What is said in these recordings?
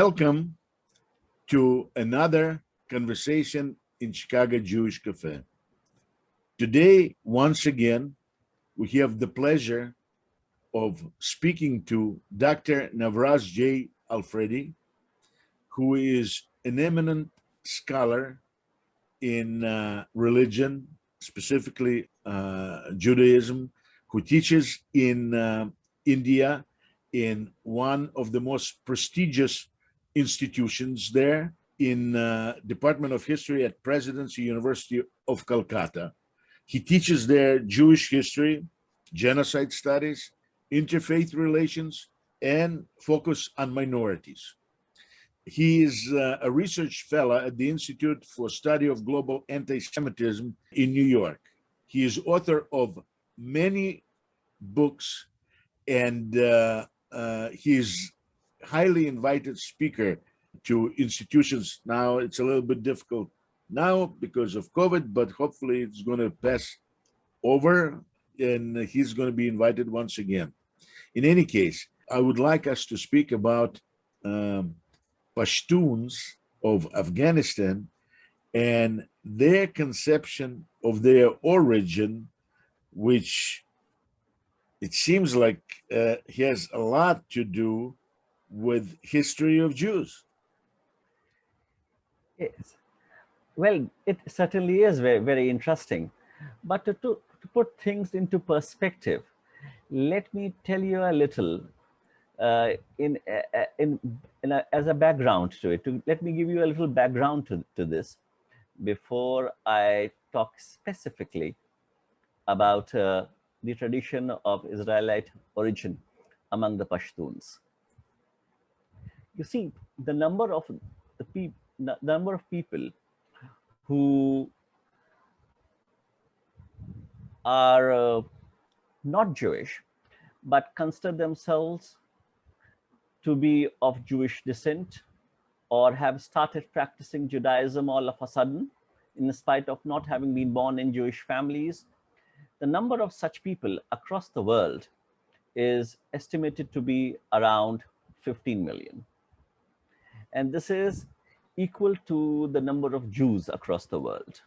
Welcome to another conversation in Chicago Jewish Cafe. Today, once again, we have the pleasure of speaking to Dr. Navras J. Aafreedi, who is an eminent scholar in religion, specifically Judaism, who teaches in India in one of the most prestigious institutions there in Department of History at Presidency University of Calcutta. He teaches there Jewish history, genocide studies, interfaith relations, and focus on minorities. He is a research fellow at the Institute for Study of Global Anti-Semitism in New York. He is author of many books, and he is highly invited speaker to institutions. Now it's a little bit difficult now because of COVID, but hopefully it's going to pass over and he's going to be invited once again. In any case, I would like us to speak about Pashtuns of Afghanistan and their conception of their origin, which it seems like has a lot to do with history of Jews. Yes. Well, it certainly is very, very interesting. But to put things into perspective, let me tell you a little as a background to it. Let me give you a little background to this before I talk specifically about the tradition of Israelite origin among the Pashtuns. You see, the number of people who are not Jewish, but consider themselves to be of Jewish descent or have started practicing Judaism all of a sudden, in spite of not having been born in Jewish families. The number of such people across the world is estimated to be around 15 million. And this is equal to the number of Jews across the world.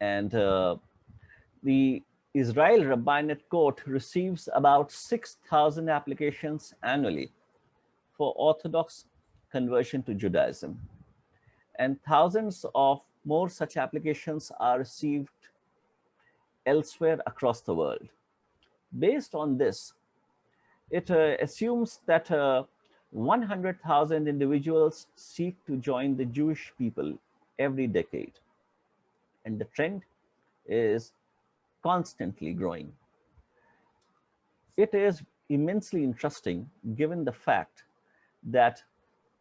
And the Israel Rabbinate Court receives about 6,000 applications annually for Orthodox conversion to Judaism. And thousands of more such applications are received elsewhere across the world. Based on this, it assumes that 100,000 individuals seek to join the Jewish people every decade. And the trend is constantly growing. It is immensely interesting given the fact that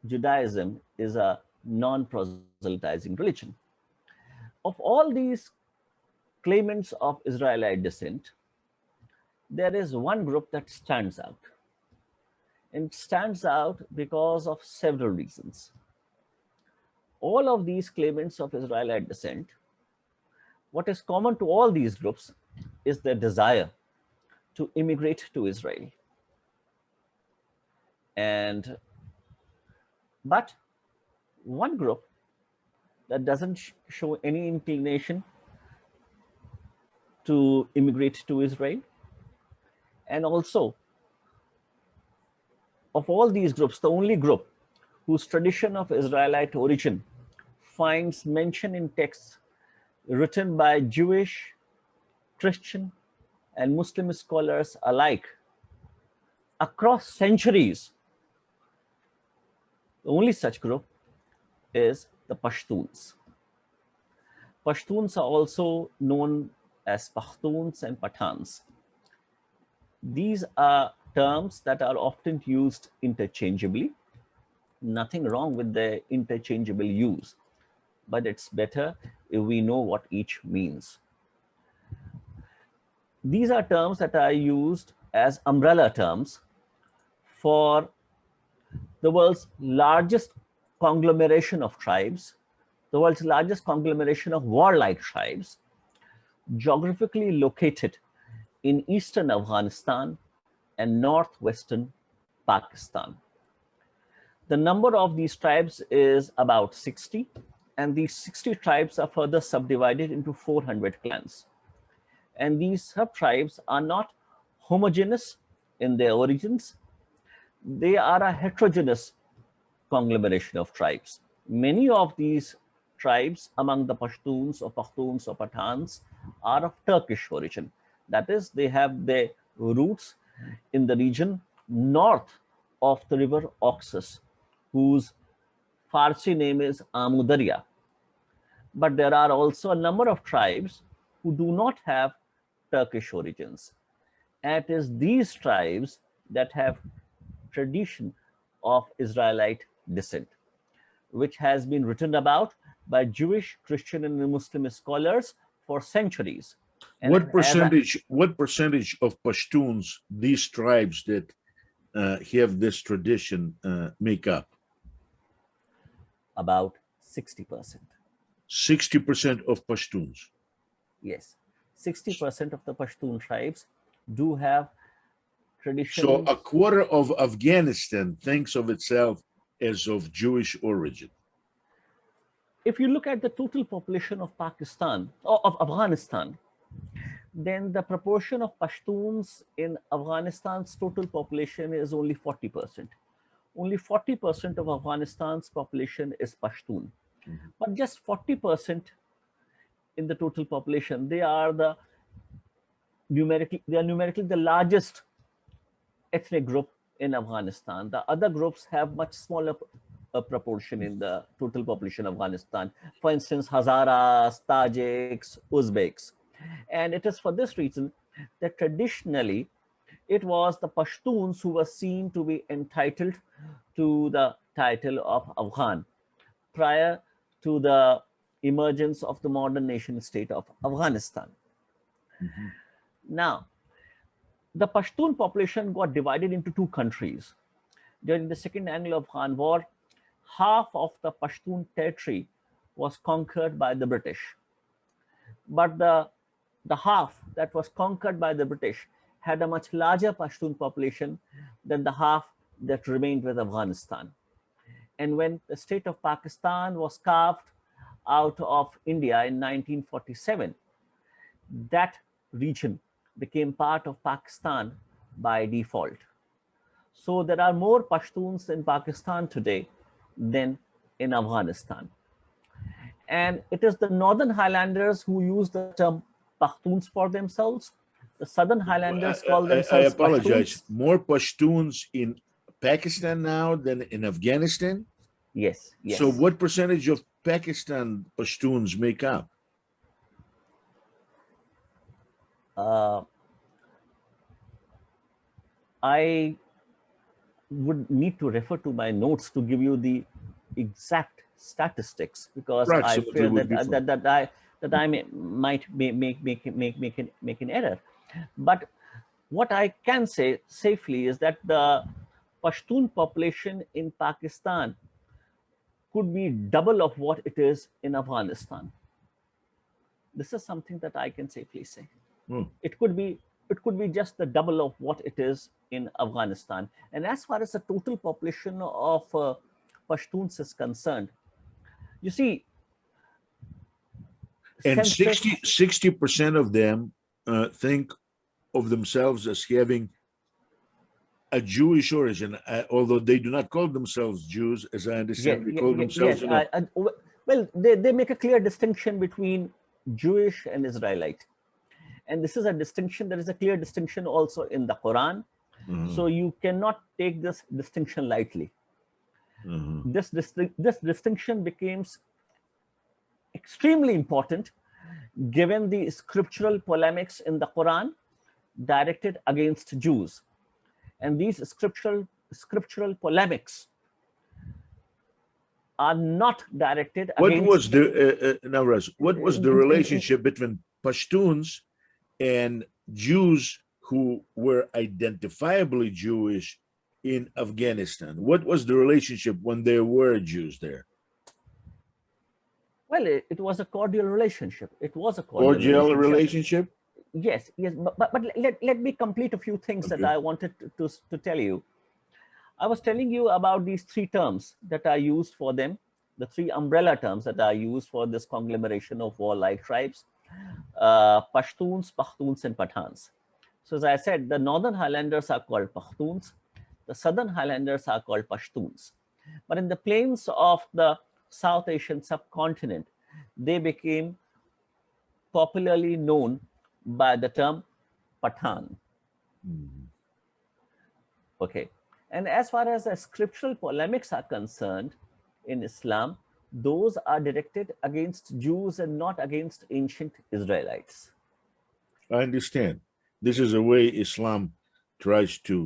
Judaism is a non-proselytizing religion. Of all these claimants of Israelite descent, there is one group that stands out. And it stands out because of several reasons. All of these claimants of Israelite descent, what is common to all these groups is their desire to immigrate to Israel. But one group that doesn't show any inclination to immigrate to Israel, and also of all these groups, the only group whose tradition of Israelite origin finds mention in texts written by Jewish, Christian, and Muslim scholars alike across centuries. The only such group is the Pashtuns. Pashtuns are also known as Pashtuns and Pathans. These are terms that are often used interchangeably. Nothing wrong with their interchangeable use, but it's better if we know what each means. These are terms that are used as umbrella terms for the world's largest conglomeration of tribes, the world's largest conglomeration of warlike tribes, geographically located in eastern Afghanistan and northwestern Pakistan. The number of these tribes is about 60, and these 60 tribes are further subdivided into 400 clans. And these sub-tribes are not homogeneous in their origins. They are a heterogeneous conglomeration of tribes. Many of these tribes among the Pashtuns or Pathans are of Turkish origin. That is, they have their roots in the region north of the river Oxus, whose Farsi name is Amudarya. But there are also a number of tribes who do not have Turkish origins. And it is these tribes that have tradition of Israelite descent, which has been written about by Jewish, Christian, and Muslim scholars for centuries. And What percentage? What percentage of Pashtuns these tribes that have this tradition make up? About 60%. 60% of Pashtuns. Yes, 60% of the Pashtun tribes do have tradition. So a quarter of Afghanistan thinks of itself as of Jewish origin. If you look at the total population of Pakistan or of Afghanistan, then the proportion of Pashtuns in Afghanistan's total population is only 40%. Only 40% of Afghanistan's population is Pashtun. But just 40% in the total population, they are numerically the largest ethnic group in Afghanistan. The other groups have much smaller proportion in the total population of Afghanistan. For instance, Hazaras, Tajiks, Uzbeks. And it is for this reason that traditionally it was the Pashtuns who were seen to be entitled to the title of Afghan prior to the emergence of the modern nation state of Afghanistan. Now, the Pashtun population got divided into two countries. During the Second Anglo-Afghan War, half of the Pashtun territory was conquered by the British. But the half that was conquered by the British had a much larger Pashtun population than the half that remained with Afghanistan. And when the state of Pakistan was carved out of India in 1947, that region became part of Pakistan by default. So there are more Pashtuns in Pakistan today than in Afghanistan. And it is the Northern Highlanders who use the term Pashtuns for themselves. The Southern Highlanders call I themselves apologize. Pashtuns. More Pashtuns in Pakistan now than in Afghanistan? Yes, So yes. what percentage of Pakistan Pashtuns make up? I would need to refer to my notes to give you the exact statistics because I Approximately fear would that be fine. might make an error. But what I can say safely is that the Pashtun population in Pakistan could be double of what it is in Afghanistan. This is something that I can safely say. Hmm. It could be just the double of what it is in Afghanistan. And as far as the total population of Pashtuns is concerned, you see, And census, 60% of them think of themselves as having a Jewish origin, although they do not call themselves Jews, as I understand. They call themselves, yes, well, they make a clear distinction between Jewish and Israelite. And this is a distinction, there is a clear distinction also in the Quran. So you cannot take this distinction lightly. This distinction becomes extremely important given the scriptural polemics in the Quran directed against Jews. And these scriptural polemics are not directed What against was the Navras? What was the relationship between Pashtuns and Jews who were identifiably Jewish in Afghanistan? What was the relationship when there were Jews there? well, it was a cordial relationship. It was a cordial Cordial relationship. relationship? Yes, but let me complete a few things that Okay. I wanted to tell you. I was telling you about these three terms that are used for them, the three umbrella terms that are used for this conglomeration of warlike tribes, Pashtuns, and Pathans. So as I said, the Northern Highlanders are called Pashtuns, the Southern Highlanders are called Pashtuns. But in the plains of the South Asian subcontinent, they became popularly known by the term Pathan. Mhm. Okay. And as far as the scriptural polemics are concerned in Islam, those are directed against Jews and not against ancient Israelites. I understand. This is a way Islam tries to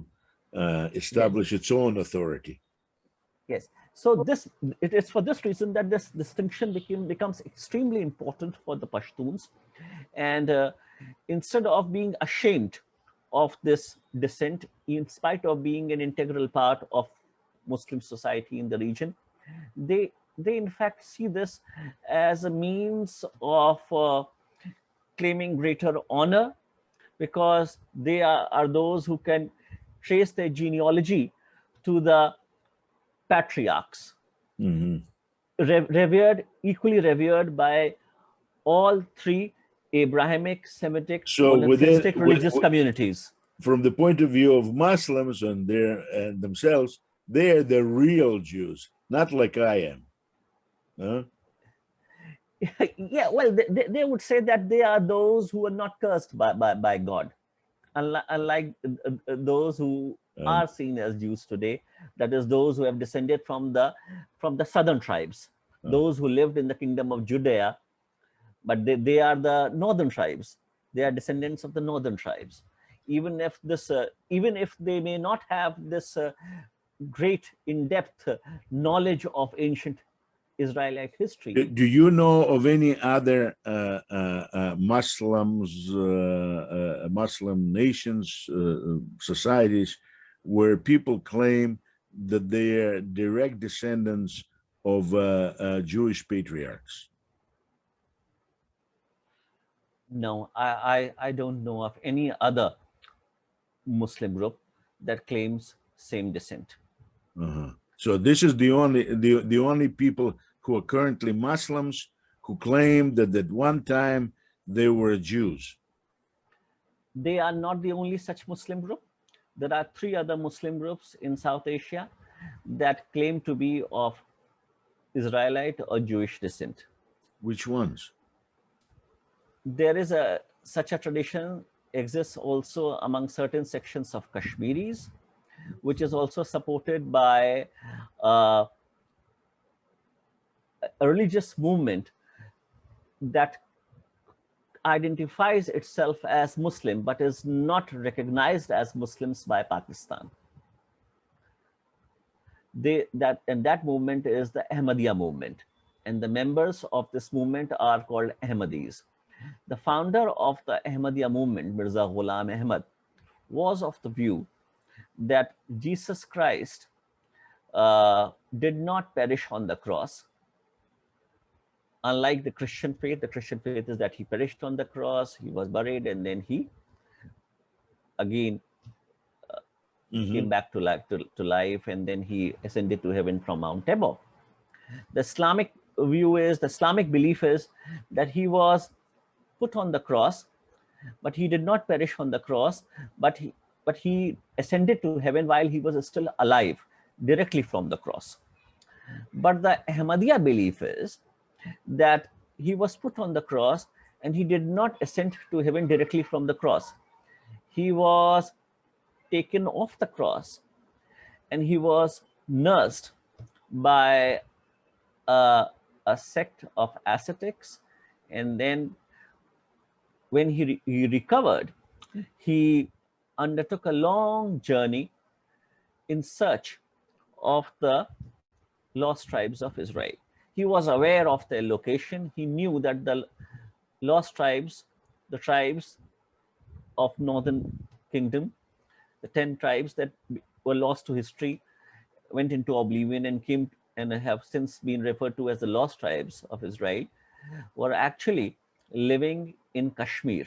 Yes. establish its own authority. Yes. So this it is for this reason that this distinction becomes extremely important for the Pashtuns, and instead of being ashamed of this descent, in spite of being an integral part of Muslim society in the region, they in fact see this as a means of claiming greater honor, because they are those who can trace their genealogy to the patriarchs, Mhm. revered, equally revered by all three Abrahamic, Semitic, So monotheistic religious communities. from the point of view of Muslims and their and themselves, they are the real Jews, not like I am. Huh? Yeah, well, they would say that they are those who are not cursed by God, unlike those who Um, are seen as Jews today, that is, those who have descended from the southern tribes, uh, those who lived in the kingdom of Judea, but they are the northern tribes. They are descendants of the northern tribes. Even if they may not have this great in-depth knowledge of ancient Israelite history. do you know of any other Muslim nations, societies, where people claim that they are direct descendants of Jewish patriarchs? No, I don't know of any other Muslim group that claims same descent. Uh-huh. So this is the only people who are currently Muslims who claim that at one time they were Jews. They are not the only such Muslim group. There are three other Muslim groups in South Asia that claim to be of Israelite or Jewish descent. Which ones? There is a such a tradition exists also among certain sections of Kashmiris, which is also supported by uh, a religious movement that identifies itself as Muslim but is not recognized as Muslims by Pakistan. That movement is the Ahmadiyya movement, and the members of this movement are called Ahmadis. The founder of the Ahmadiyya movement, Mirza Ghulam Ahmad, was of the view that Jesus Christ did not perish on the cross. Unlike the Christian faith is that he perished on the cross, he was buried, and then he again came Mm-hmm. back to life, and then he ascended to heaven from Mount Tabor. The Islamic belief is that he was put on the cross, but he did not perish on the cross, but he ascended to heaven while he was still alive, directly from the cross. But the Ahmadiyya belief is that he was put on the cross and he did not ascend to heaven directly from the cross. He was taken off the cross and he was nursed by a sect of ascetics. And then when he recovered, he undertook a long journey in search of the lost tribes of Israel. He was aware of their location. He knew that the lost tribes, the tribes of northern kingdom, the 10 tribes that were lost to history, went into oblivion and came and have since been referred to as the lost tribes of Israel, were actually living in Kashmir.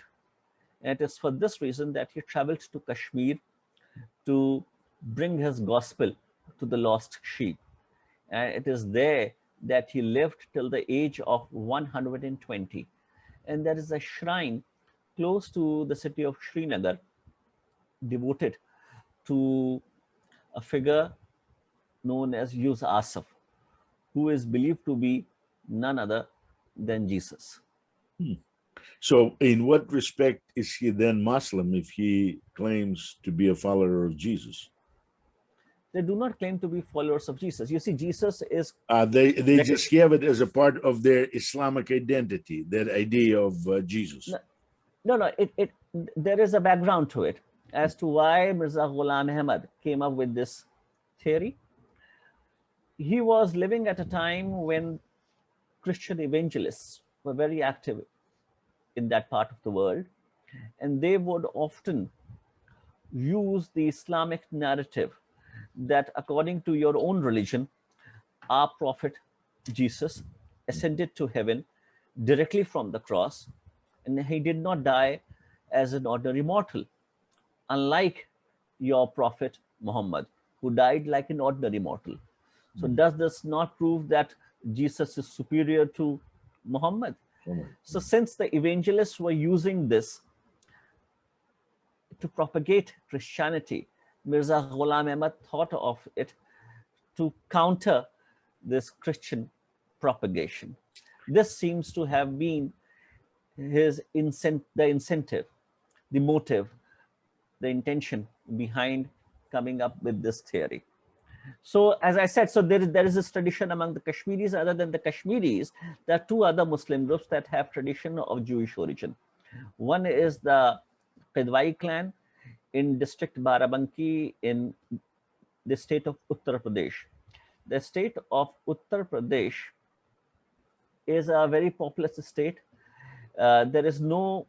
And it is for this reason that he traveled to Kashmir to bring his gospel to the lost sheep. And it is there that he lived till the age of 120. And there is a shrine close to the city of Srinagar devoted to a figure known as Yus Asaf, who is believed to be none other than Jesus. Hmm. So, in what respect is he then Muslim if he claims to be a follower of Jesus? They do not claim to be followers of Jesus. You see, Jesus is They just have it as a part of their Islamic identity, that idea of Jesus. no. There is a background to it as to why Mirza Ghulam Ahmad came up with this theory. He was living at a time when Christian evangelists were very active in that part of the world, and they would often use the Islamic narrative that according to your own religion, our prophet Jesus ascended to heaven directly from the cross, and he did not die as an ordinary mortal, unlike your prophet Muhammad, who died like an ordinary mortal. So, does this not prove that Jesus is superior to Muhammad? So, since the evangelists were using this to propagate Christianity, Mirza Ghulam Ahmad thought of it to counter this Christian propagation. This seems to have been the incentive, the motive, the intention behind coming up with this theory. So, as I said, so there is this tradition among the Kashmiris. Other than the Kashmiris, there are two other Muslim groups that have tradition of Jewish origin. One is the Qidwai clan in district Barabanki in the state of Uttar Pradesh. The state of Uttar Pradesh is a very populous state. There is no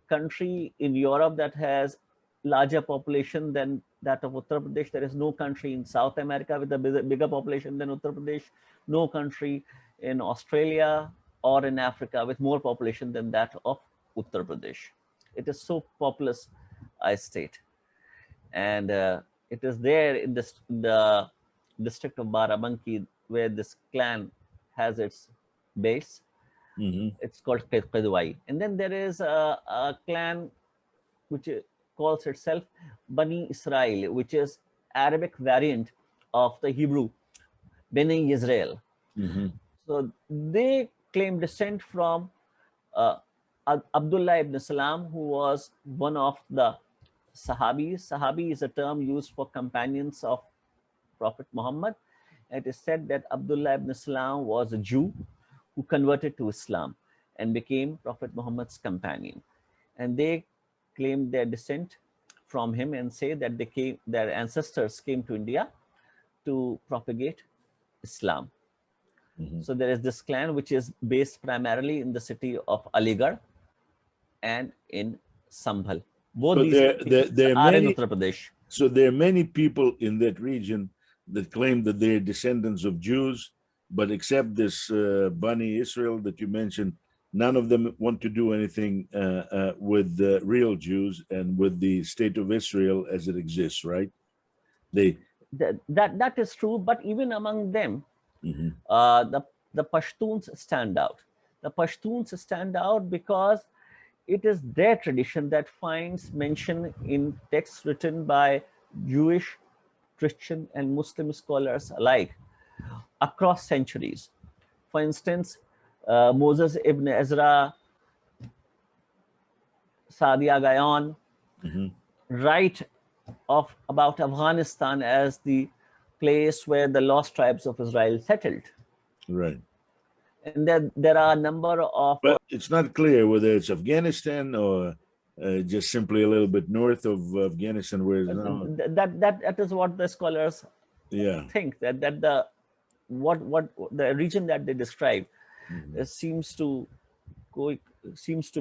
country in Europe that has larger population than that of Uttar Pradesh. There is no country in South America with a bigger population than Uttar Pradesh. No country in Australia or in Africa with more population than that of Uttar Pradesh. It is so populous a state, and it is there in the district of Barabanki where this clan has its base. It's called Qidwai. And then there is a clan which calls itself Bani Israel, which is Arabic variant of the Hebrew Bani Israel. So they claim descent from Abdullah ibn Salam, who was one of the Sahabis. Sahabi is a term used for companions of Prophet Muhammad. It is said that Abdullah ibn Salam was a Jew who converted to Islam and became Prophet Muhammad's companion. And they claim their descent from him and say that their ancestors came to India to propagate Islam. So there is this clan which is based primarily in the city of Aligarh and in Sambhal. Both But these there are are in many, Uttar Pradesh. so there are many people in that region that claim that they're descendants of Jews, but except this Bani Israel that you mentioned, none of them want to do anything with the real Jews and with the state of Israel as it exists, right? That is true, but even among them, the Pashtuns stand out. The Pashtuns stand out because it is their tradition that finds mention in texts written by Jewish, Christian, and Muslim scholars alike across centuries. For instance, Moses ibn Ezra, Sadia Gaon write of about Afghanistan as the place where the lost tribes of Israel settled. Right. And there are a number of... But it's not clear whether it's Afghanistan or just simply a little bit north of Afghanistan, where it's now. That is what the scholars think, that the the region that they describe seems to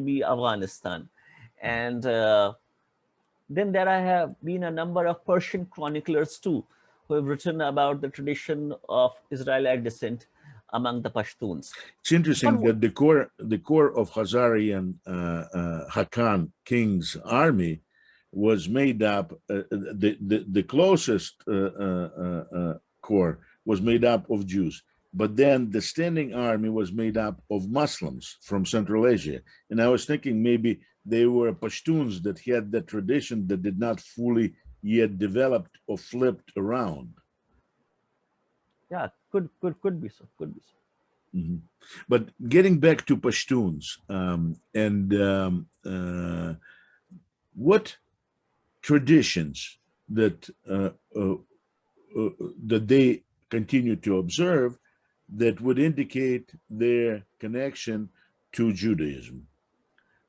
be Afghanistan. And then there have been a number of Persian chroniclers too, who have written about the tradition of Israelite descent among the Pashtuns. It's interesting that the core of Khazari and Hakan king's army was made up, the closest core was made up of Jews. But then the standing army was made up of Muslims from Central Asia. And I was thinking maybe they were Pashtuns that had that tradition that did not fully yet developed or flipped around. Yeah, could be so. Could be so. Mm-hmm. But getting back to Pashtuns, what traditions that that they continue to observe that would indicate their connection to Judaism?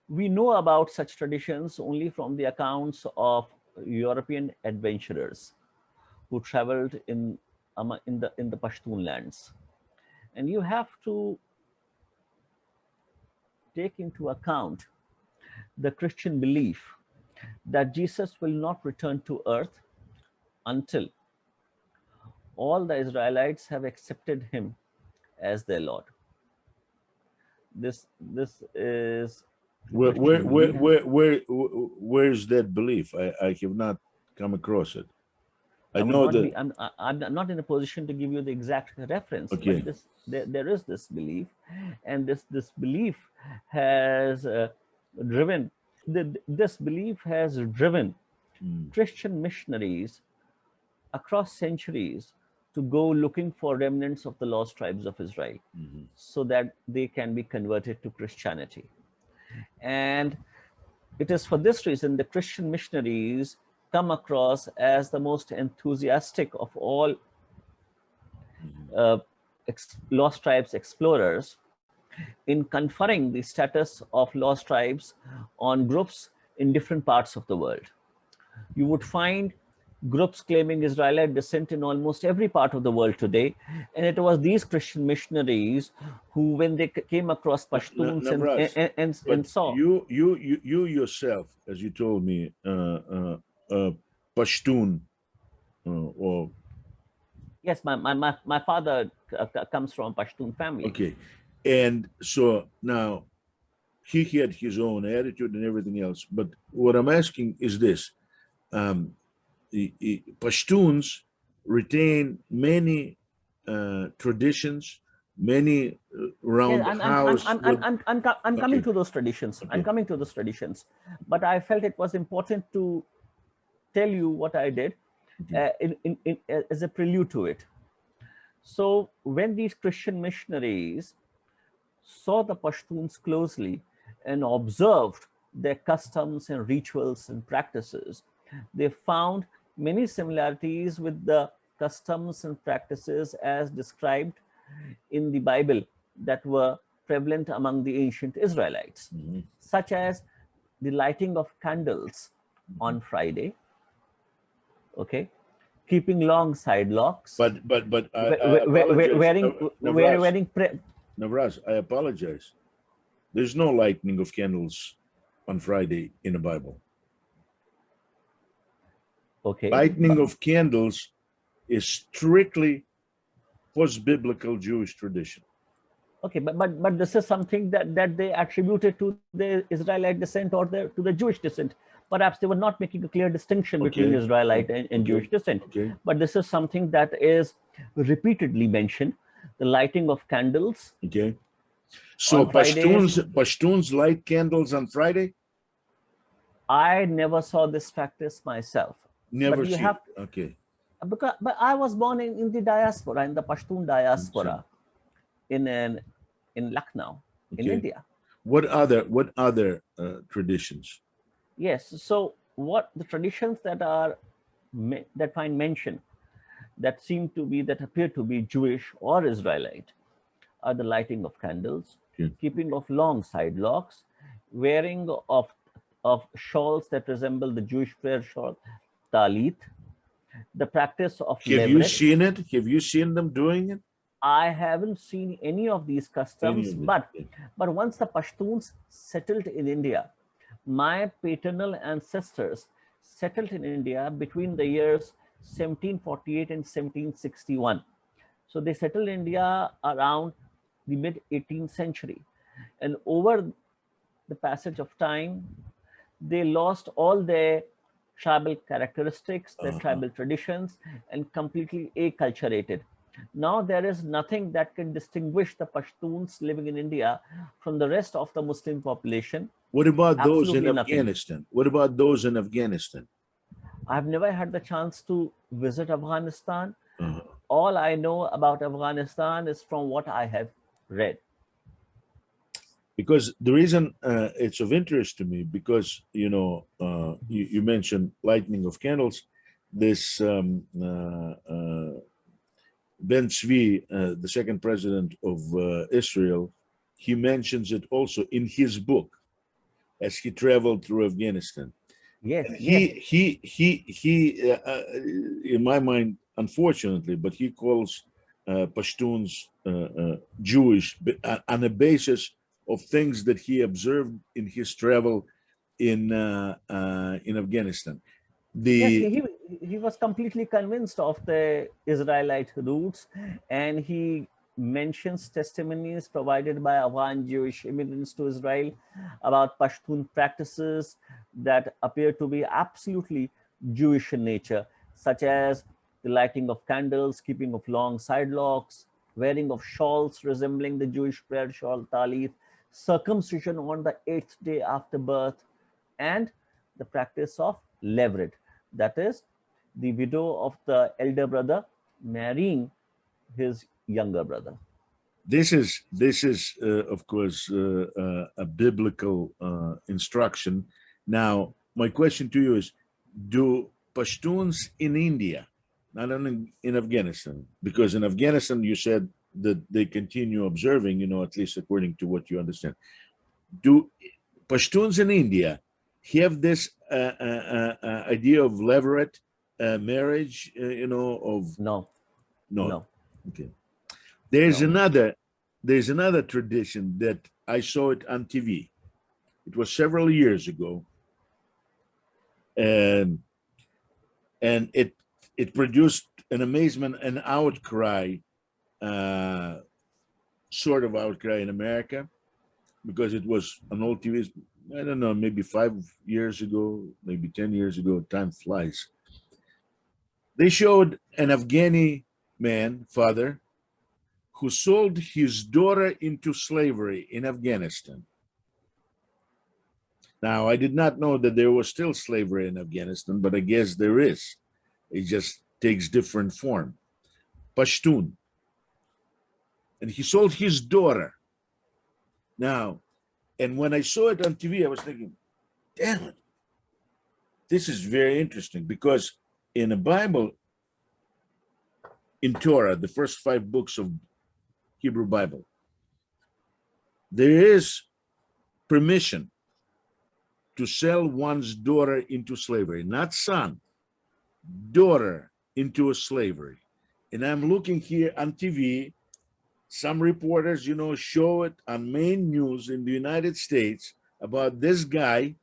We know about such traditions only from the accounts of European adventurers who traveled in the Pashtun lands, and you have to take into account the Christian belief that Jesus will not return to earth until all the Israelites have accepted him as their Lord. This is the Christian belief. Where's that belief? I have not come across it. I I would know not that. be. I'm not in a position to give you the exact reference, Okay. but there is this belief, and this belief has driven this belief has driven Christian missionaries across centuries to go looking for remnants of the lost tribes of Israel, so that they can be converted to Christianity. And it is for this reason the Christian missionaries come across as the most enthusiastic of all uh, lost tribes explorers in conferring the status of lost tribes on groups in different parts of the world. You would find groups claiming Israelite descent in almost every part of the world today. And it was these Christian missionaries who, when they came across Pashtuns Navras, and but saw. you yourself, as you told me, Pashtun, or Yes, my father comes from a Pashtun family. okay, and so now he had his own attitude and everything else. But what I'm asking is this: Pashtuns retain many traditions, many Yeah, around the house. I'm coming Okay, to those traditions. I'm okay, coming to those traditions. But I felt it was important to tell you what I did okay. as a prelude to it. So when these Christian missionaries saw the Pashtuns closely and observed their customs and rituals and practices, they found many similarities with the customs and practices as described in the Bible that were prevalent among the ancient Israelites, such as the lighting of candles on Friday, okay, keeping long side locks, But I apologize, Navras. wearing Navras, I apologize. There's no lighting of candles on Friday in the Bible. okay, Lighting of candles is strictly post-biblical Jewish tradition. okay, but this is something that they attributed to the Israelite descent or to the Jewish descent. Perhaps they were not making a clear distinction between Okay, Israelite and Jewish descent. okay. But this is something that is repeatedly mentioned: the lighting of candles Okay. So on Fridays. Pashtuns light candles on Friday? I never saw this practice myself, but Never you see it. have Okay. but I was born in the diaspora, in the Pashtun So, diaspora, in an in Lucknow, in okay. India. What other traditions? Yes. So what the traditions that find mention, that seem to be, that appear to be Jewish or Israelite, are the lighting of candles, Okay. keeping of long side locks, wearing of shawls that resemble the Jewish prayer shawl, talit, the practice of Have you leveret. seen it? Have you seen them doing it? I haven't seen any of these Any customs, of it? Okay. but once the Pashtuns settled in India, my paternal ancestors settled in India between the years 1748 and 1761. So they settled in India around the mid 18th century. And over the passage of time, they lost all their tribal characteristics, their Uh-huh. tribal traditions, and completely acculturated. Now there is nothing that can distinguish the Pashtuns living in India from the rest of the Muslim population. What about those in Absolutely nothing. Afghanistan? What about those in Afghanistan? I've never had the chance to visit Afghanistan. Uh-huh. All I know about Afghanistan is from what I have read. Because the reason it's of interest to me, because you mentioned lightning of candles. This Ben Tzvi, the second president of Israel, he mentions it also in his book as he traveled through Afghanistan. Yes, And yes, in my mind, unfortunately, but he calls Pashtuns Jewish on the basis of things that he observed in his travel in Afghanistan. yes. The He was completely convinced of the Israelite roots, and he mentions testimonies provided by Afghan Jewish immigrants to Israel about Pashtun practices that appear to be absolutely Jewish in nature, such as the lighting of candles, keeping of long sidelocks, wearing of shawls resembling the Jewish prayer shawl talit, circumcision on the eighth day after birth, and the practice of leveret, that is, the widow of the elder brother marrying his younger brother. this is of course a biblical instruction. Now, my question to you is: do Pashtuns in India, not only in Afghanistan, because in Afghanistan you said that they continue observing, at least according to what you understand, do Pashtuns in India have this idea of levirate marriage? Of No, no, no, okay. There's no. another there's another tradition that I saw it on TV. It was several years ago, and it produced an amazement, an outcry, uh, sort of outcry in America, because it was an old TV. I don't know, maybe 5 years ago, maybe 10 years ago. Time flies. They showed an Afghani man, father, who sold his daughter into slavery in Afghanistan. Now, I did not know that there was still slavery in Afghanistan, but I guess there is. It just takes different form. Pashtun. And he sold his daughter. Now, and when I saw it on TV, I was thinking, damn it, this is very interesting, because in the Bible, in Torah, the first 5 books of Hebrew Bible, there is permission to sell one's daughter into slavery, not son, daughter into a slavery. And I'm looking here on TV, some reporters, show it on main news in the United States about this guy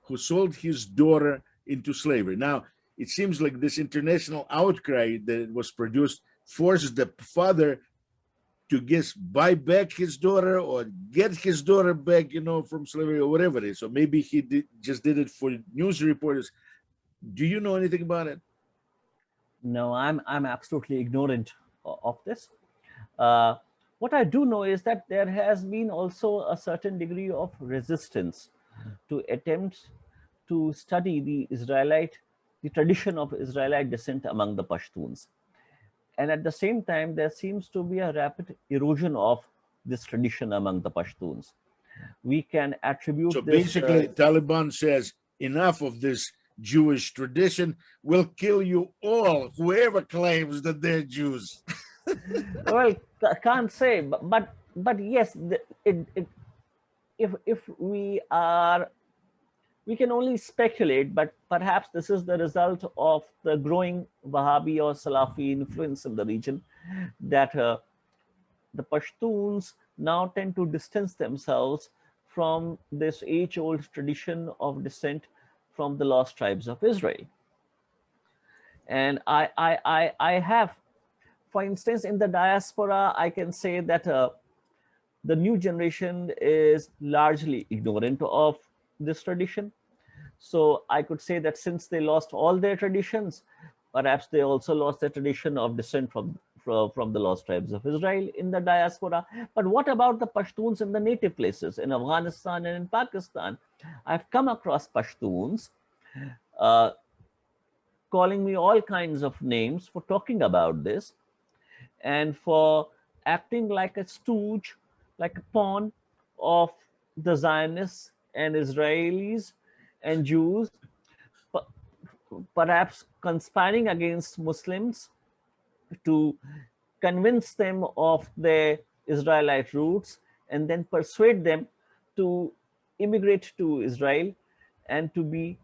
who sold his daughter into slavery. Now, it seems like this international outcry that was produced forces the father to guess buy back his daughter or get his daughter back, from slavery or whatever it is. So maybe he just did it for news reporters. Do you know anything about it? No, I'm absolutely ignorant of this. Uh, what I do know is that there has been also a certain degree of resistance to attempts to study the tradition of Israelite descent among the Pashtuns. And at the same time, there seems to be a rapid erosion of this tradition among the Pashtuns. We can So attribute this. basically, Taliban says enough of this Jewish tradition. We'll kill you all, whoever claims that they're Jews. Well, can't say, but yes, if we can only speculate, but perhaps this is the result of the growing Wahhabi or Salafi influence in the region, that the Pashtuns now tend to distance themselves from this age-old tradition of descent from the lost tribes of Israel. And I have, for instance, in the diaspora, I can say that the new generation is largely ignorant of this tradition. So I could say that since they lost all their traditions, perhaps they also lost the tradition of descent from the lost tribes of Israel in the diaspora. But what about the Pashtuns in the native places in Afghanistan and in Pakistan? I've come across Pashtuns uh, calling me all kinds of names for talking about this and for acting like a stooge, like a pawn of the Zionists and Israelis and Jews, perhaps conspiring against Muslims to convince them of their Israelite roots and then persuade them to immigrate to Israel and to be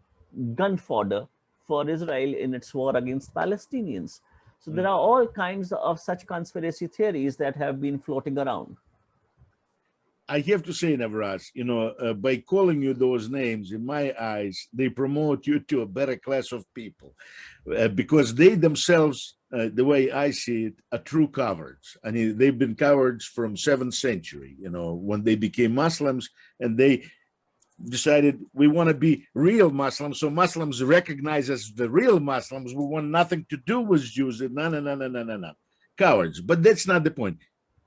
gun fodder for Israel in its war against Palestinians. So there are all kinds of such conspiracy theories that have been floating around. I have to say, Navras, by calling you those names, in my eyes, they promote you to a better class of people, because they themselves, the way I see it, are true cowards. I mean, they've been cowards from 7th century, when they became Muslims, and they decided we want to be real Muslims, so Muslims recognize us the real Muslims. We want nothing to do with Jews. No, no, no, no, no, no, no. Cowards. But that's not the point.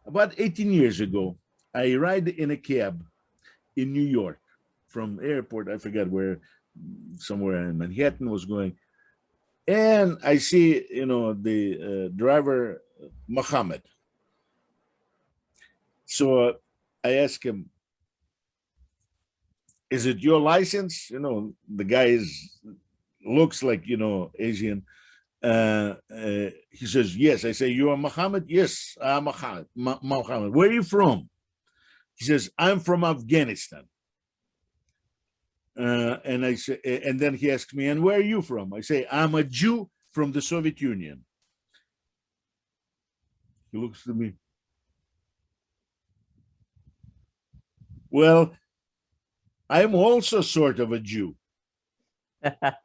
About 18 years ago, I ride in a cab in New York from airport, I forgot where, somewhere in Manhattan was going. And I see, the driver, Muhammad. So I ask him, is it your license? The guy looks like, Asian. He says, yes. I say, you are Muhammad? Yes, I'm Muhammad. Muhammad. Where are you from? He says, I'm from Afghanistan. And I say, and then he asks me, and where are you from? I say, I'm a Jew from the Soviet Union. He looks at me. Well, I'm also sort of a Jew. I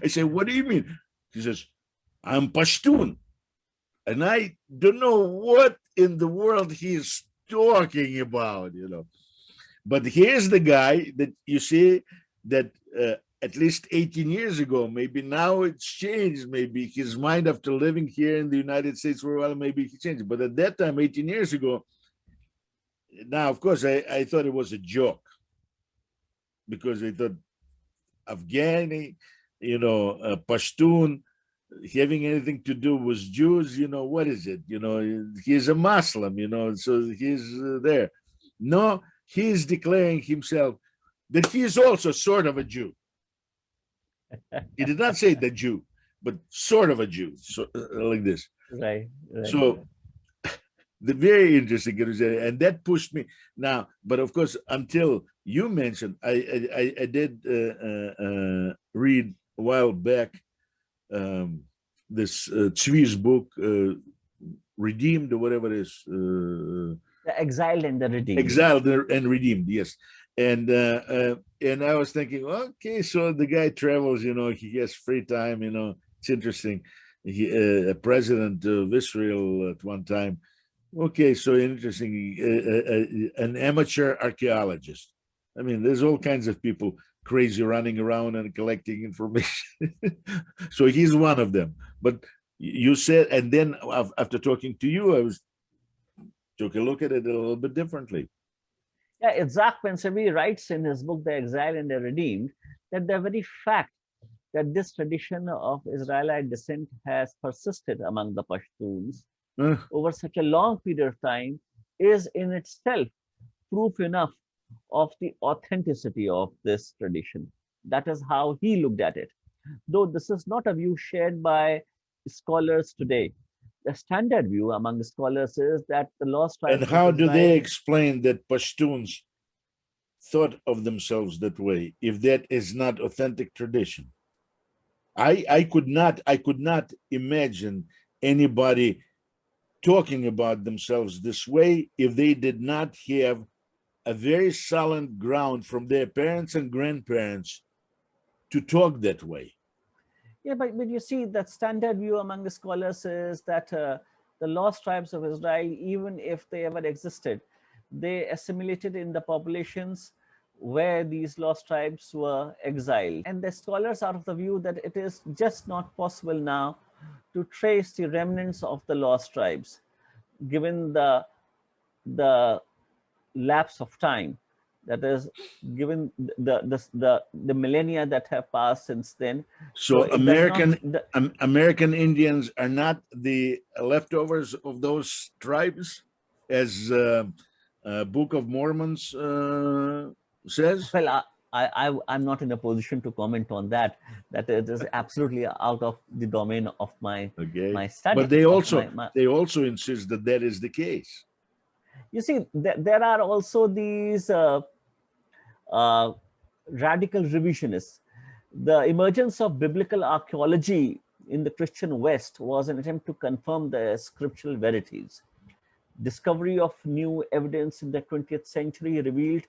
say, what do you mean? He says, I'm Pashtun. And I don't know what in the world he's talking about, But here's the guy that you see that at least 18 years ago, maybe now it's changed. Maybe his mind after living here in the United States for a while, maybe he changed. But at that time, 18 years ago, now, of course, I thought it was a joke, because I thought Afghani, Pashtun, having anything to do with Jews, what is it? He's a Muslim, so he's there. No, he's declaring himself that he is also sort of a Jew. He did not say the Jew, but sort of a Jew, so, like this. Right. So the very interesting, and that pushed me now. But of course, until you mentioned, I did read a while back this Tzvi's book, Redeemed, or whatever it is. The exiled and the redeemed. Exiled and redeemed, yes. And I was thinking, okay, so the guy travels, he has free time, it's interesting. He a president of Israel at one time. Okay, so interesting. An amateur archaeologist. I mean, there's all kinds of people crazy running around and collecting information. So he's one of them. But you said, and then after talking to you, I took a look at it a little bit differently. Yeah, Isaac Pensevi writes in his book, The Exile and the Redeemed, that the very fact that this tradition of Israelite descent has persisted among the Pashtuns over such a long period of time is in itself proof enough of the authenticity of this tradition. That is how he looked at it. Though this is not a view shared by scholars today. The standard view among scholars is that the lost tribes. And how do they explain that Pashtuns thought of themselves that way, if that is not authentic tradition? I could not imagine anybody talking about themselves this way if they did not have a very solid ground from their parents and grandparents to talk that way. Yeah, but you see, that standard view among the scholars is that the lost tribes of Israel, even if they ever existed, they assimilated in the populations where these lost tribes were exiled. And the scholars are of the view that it is just not possible now to trace the remnants of the lost tribes, given the lapse of time, that is, given the millennia that have passed since then. So So it does not. American Indians are not the leftovers of those tribes, as Book of Mormons says. Well, I'm not in a position to comment on that. That it is absolutely out of the domain of Okay, my study but they of also my. they also insist that that is the case. You see, there are also these uh, radical revisionists. The emergence of biblical archaeology in the Christian West was an attempt to confirm the scriptural verities. Discovery of new evidence in the 20th century revealed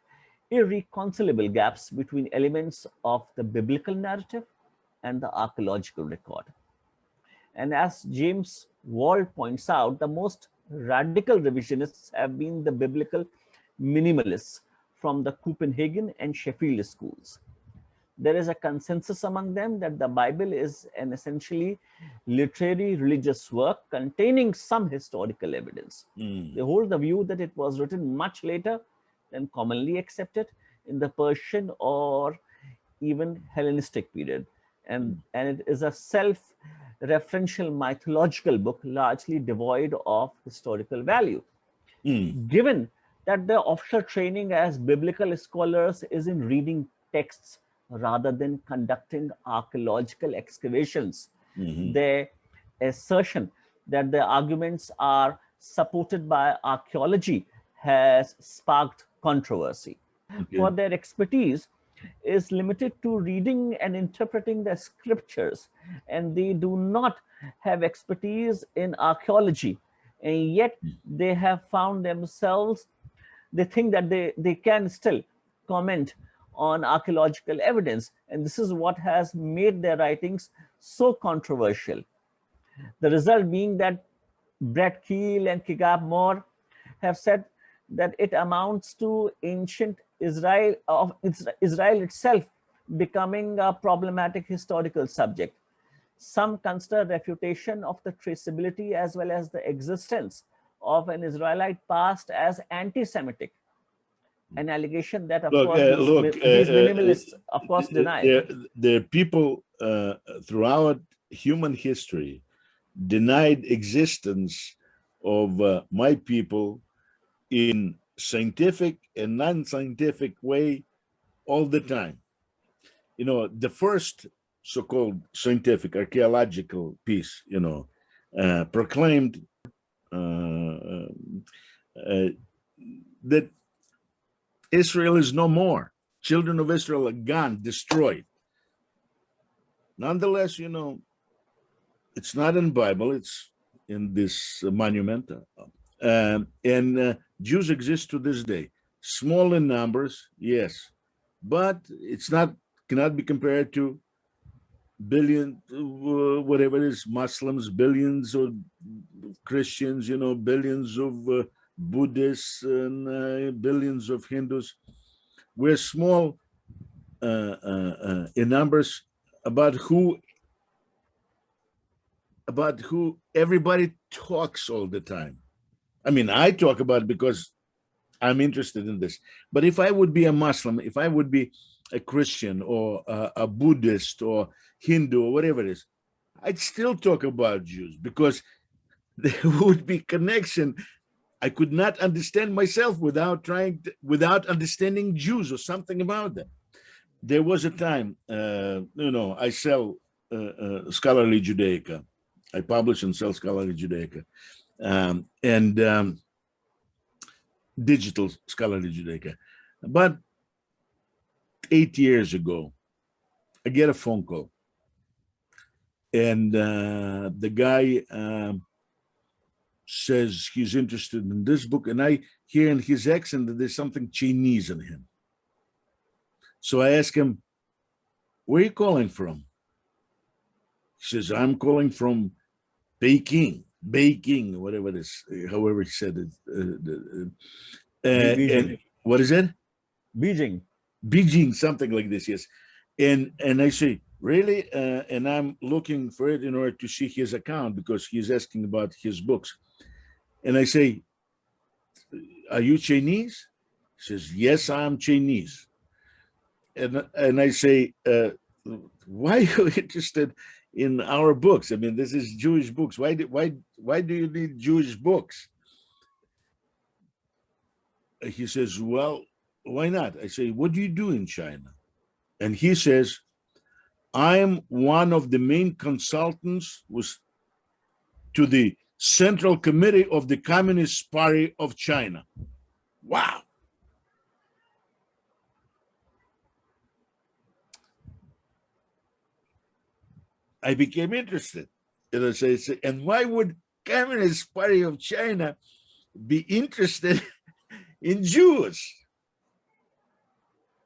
irreconcilable gaps between elements of the biblical narrative and the archaeological record. And as James Wald points out, the most radical revisionists have been the biblical minimalists from the Copenhagen and Sheffield schools. There is a consensus among them that the Bible is an essentially literary religious work containing some historical evidence. They hold the view that it was written much later than commonly accepted in the Persian or even Hellenistic period. And it is a self referential mythological book largely devoid of historical value. Given that their offshore training as biblical scholars is in reading texts rather than conducting archaeological excavations, their assertion that their arguments are supported by archaeology has sparked controversy. Okay. For their expertise is limited to reading and interpreting the scriptures, and they do not have expertise in archaeology, and yet they have found themselves, they think that they can still comment on archaeological evidence, and this is what has made their writings so controversial. The result being that Brett Keel and Kigab Moore have said that it amounts to ancient Israel itself becoming a problematic historical subject. Some consider refutation of the traceability as well as the existence of an Israelite past as anti-Semitic, an allegation that, of Look, course, these minimalists, of course, deny. there are people throughout human history denied existence of my people in scientific and non-scientific way all the time. You know, the first so-called scientific archaeological piece, proclaimed uh, uh, that Israel is no more. Children of Israel are gone, destroyed. Nonetheless, it's not in the Bible, it's in this monument. And Jews exist to this day. Small in numbers, yes, but it's not cannot be compared to billion, whatever it is, Muslims, billions of Christians, billions of Buddhists, and billions of Hindus. We're small in numbers about who everybody talks all the time. I mean, I talk about it because I'm interested in this. But if I would be a Muslim, if I would be a Christian or a Buddhist or Hindu or whatever it is, I'd still talk about Jews because there would be connection. I could not understand myself without understanding Jews or something about them. There was a time, I sell scholarly Judaica. I publish and sell scholarly Judaica. And digital scholarly Judaica. About 8 years ago, I get a phone call, and the guy says he's interested in this book, and I hear in his accent that there's something Chinese in him. So I ask him, "Where are you calling from?" He says, "I'm calling from Peking, whatever it is, however he said it. And Beijing. what is it? Beijing. Beijing, something like this, yes. And I say, really? And I'm looking for it in order to see his account because he's asking about his books. And I say, are you Chinese? He says, yes, I'm Chinese. And I say, why are you interested in our books? I mean, this is Jewish books. Why do you need Jewish books? He says, well, why not? I say, what do you do in China? And he says, I'm one of the main consultants to the Central Committee of the Communist Party of China. Wow. I became interested. And I say, and why would Communist Party of China be interested in Jews?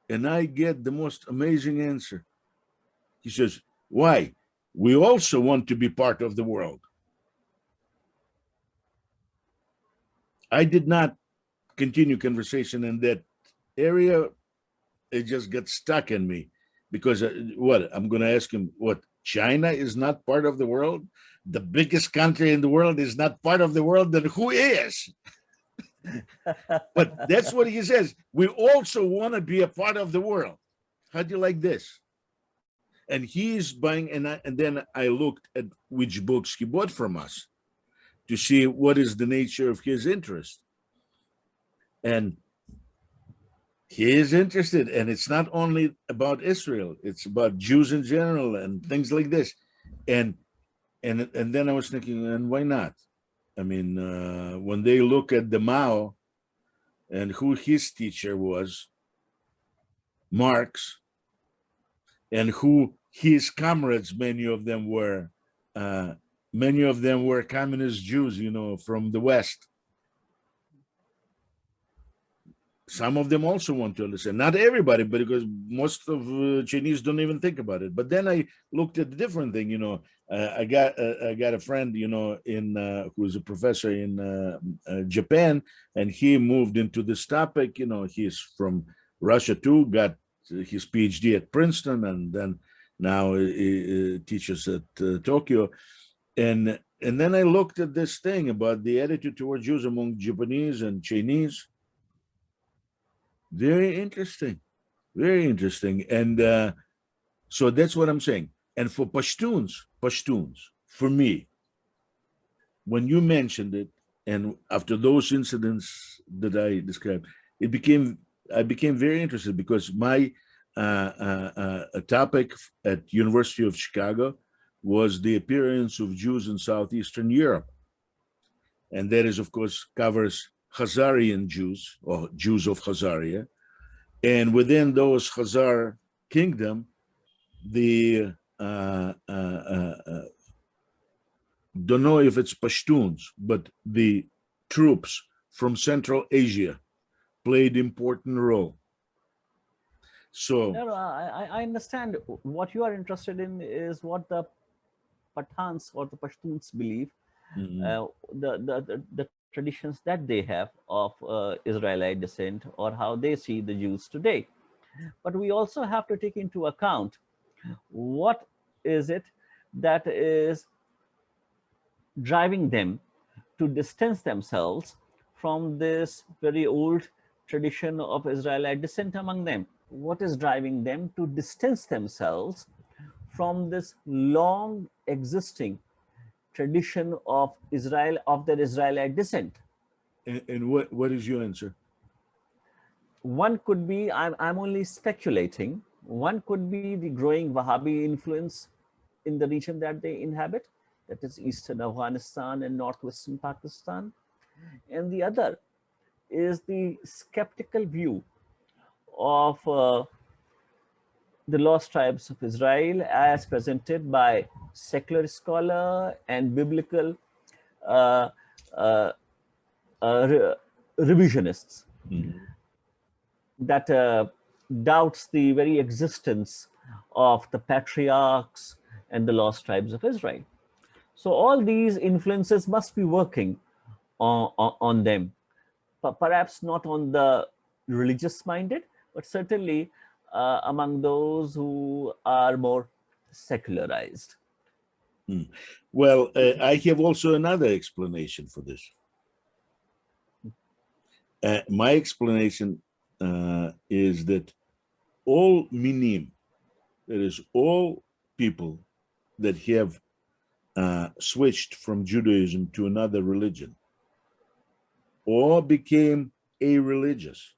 And I get the most amazing answer. He says, why? We also want to be part of the world. I did not continue conversation in that area. It just got stuck in me because what? I'm going to ask him, what? China is not part of the world? The biggest country in the world is not part of the world? Then who is? But that's what he says. We also want to be a part of the world. How do you like this? And he's buying, and then I looked at which books he bought from us to see what is the nature of his interest. And he is interested, and it's not only about Israel, it's about Jews in general and things like this. And then I was thinking, and why not? I mean, when they look at the Mao and who his teacher was, Marx, and who his comrades, many of them were communist Jews, from the West. Some of them also want to understand, not everybody, but because most of Chinese don't even think about it. But then I looked at the different thing, I got a friend, who's a professor in Japan, and he moved into this topic. He's from Russia too, got his PhD at Princeton, and then now he teaches at Tokyo. And then I looked at this thing about the attitude toward Jews among Japanese and Chinese. Very interesting, very interesting. And so that's what I'm saying. And for Pashtuns, for me, when you mentioned it, and after those incidents that I described, I became very interested because my a topic at University of Chicago was the appearance of Jews in Southeastern Europe. And that is, of course, covers Khazarian Jews or Jews of Khazaria. And within those Khazar kingdom, the don't know if it's Pashtuns, but the troops from Central Asia played important role. So No, I understand. What you are interested in is what the Pathans or the Pashtuns believe, the traditions that they have of Israelite descent, or how they see the Jews today. But we also have to take into account what is it that is driving them to distance themselves from this very old tradition of Israelite descent among them. What is driving them to distance themselves from this long existing tradition of Israel, of their Israelite descent? And what is your answer? One could be, I'm only speculating, one could be the growing Wahhabi influence in the region that they inhabit, that is eastern Afghanistan and northwestern Pakistan. And the other is the skeptical view of the lost tribes of Israel as presented by secular scholar and biblical uh, uh, revisionists that doubts the very existence of the patriarchs and the lost tribes of Israel. So all these influences must be working on them, but perhaps not on the religious minded, but certainly among those who are more secularized. Hmm. Well, I have also another explanation for this. My explanation is that all minim, that is, all people that have switched from Judaism to another religion, or became a-religious,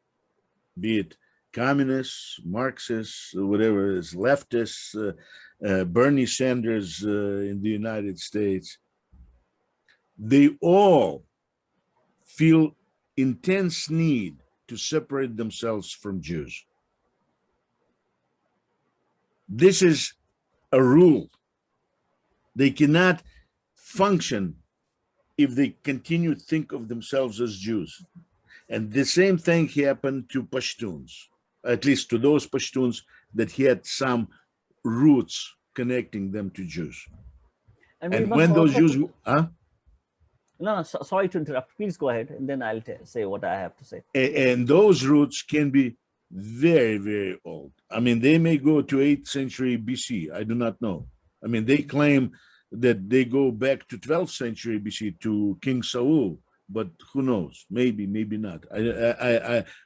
be it communists, Marxists, whatever it is, leftists, Bernie Sanders in the United States, they all feel intense need to separate themselves from Jews. This is a rule. They cannot function if they continue to think of themselves as Jews. And the same thing happened to Pashtuns, at least to those Pashtuns that had some roots connecting them to Jews. And we And must when those also Jews, huh? no, sorry to interrupt. Please go ahead, and then I'll say what I have to say. And those roots can be very, very old. I mean, they may go to 8th century BC. I do not know. I mean, they claim that they go back to 12th century BC to King Saul, but who knows? Maybe, maybe not.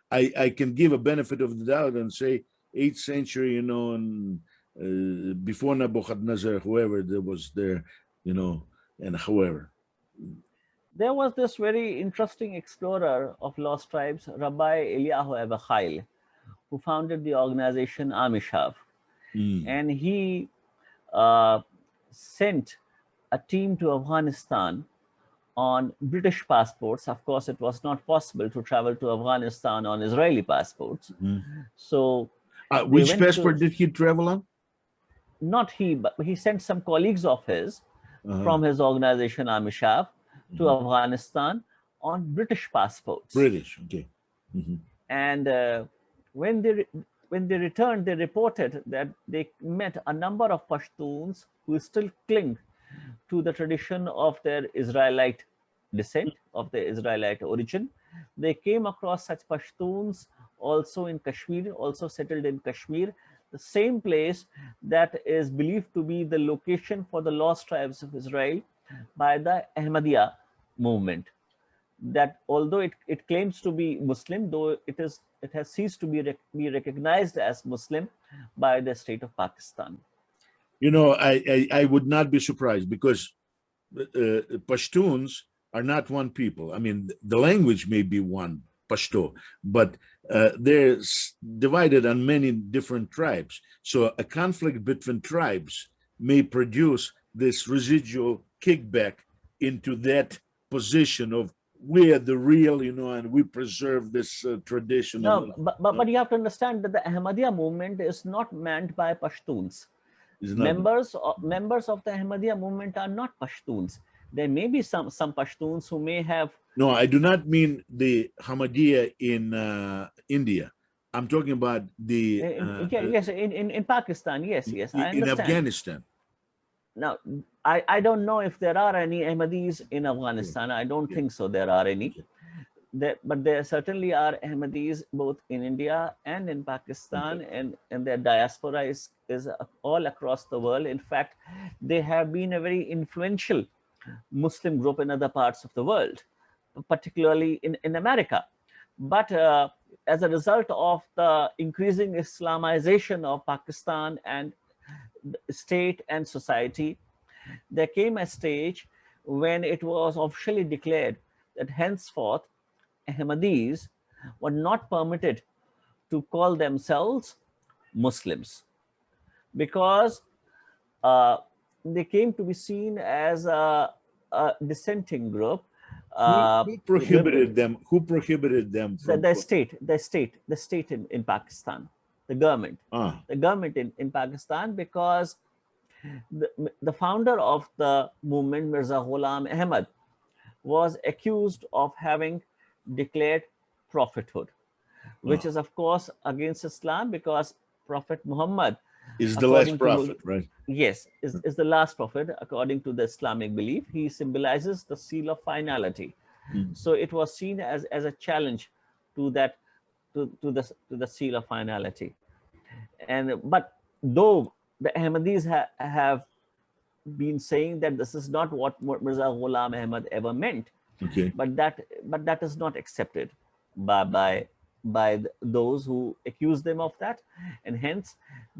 I can give a benefit of the doubt and say 8th century, you know, and before Nebuchadnezzar, whoever there was there, you know, and however. There was this very interesting explorer of lost tribes, Rabbi Eliyahu Abachail, who founded the organization Amishav. Mm. And he uh, sent a team to Afghanistan on British passports. Of course, it was not possible to travel to Afghanistan on Israeli passports. Mm. So they Which went to, passport did he travel on? not he, but he sent some colleagues of his Uh-huh. from his organization Amishav to Mhm. Afghanistan on British passports. British, okay. Mhm. And when when they returned, they reported that they met a number of Pashtuns who still cling to the tradition of their Israelite descent, of their Israelite origin. They came across such Pashtuns also in Kashmir, also settled in Kashmir, the same place that is believed to be the location for the lost tribes of Israel by the Ahmadiyya movement. That although it claims to be Muslim, though it has ceased to be recognized as Muslim by the state of Pakistan. You know, I would not be surprised because Pashtuns are not one people. I mean, the language may be one, Pashto, but they're divided on many different tribes. So a conflict between tribes may produce this residual kickback into that position of we're the real, you know, and we preserve this tradition and No, all. but you have to understand that the Ahmadiyya movement is not manned by Pashtuns. Is not. Members of the Ahmadiyya movement are not Pashtuns. There may be some Pashtuns who may have. No, I do not mean the Ahmadiyya in India. I'm talking about the Yes, in Pakistan, yes, I in understand. Afghanistan. Now, I don't know if there are any Ahmadis in Afghanistan. I don't Yeah. think so. There are any. Okay. But there certainly are Ahmadis both in India and in Pakistan, Okay. and their diaspora is all across the world. In fact, they have been a very influential Muslim group in other parts of the world, particularly in America. But as a result of the increasing Islamization of Pakistan and state and society, there came a stage when it was officially declared that henceforth Ahmadis were not permitted to call themselves Muslims because uh, they came to be seen as a dissenting group. Who prohibited them? Who prohibited them The, from? the state, the state in Pakistan, the government, Ah, in Pakistan, because the founder of the movement, Mirza Ghulam Ahmad, was accused of having declared prophethood, which ah, is of course against Islam because Prophet Muhammad, is the last according to prophet, right? yes, is the last prophet according to the Islamic belief. He symbolizes the seal of finality. Mm. So it was seen as a challenge to to the seal of finality. And but though the Ahmadis have been saying that this is not what Mirza Ghulam Ahmad ever meant, Okay. but that is not accepted by those who accuse them of that, and hence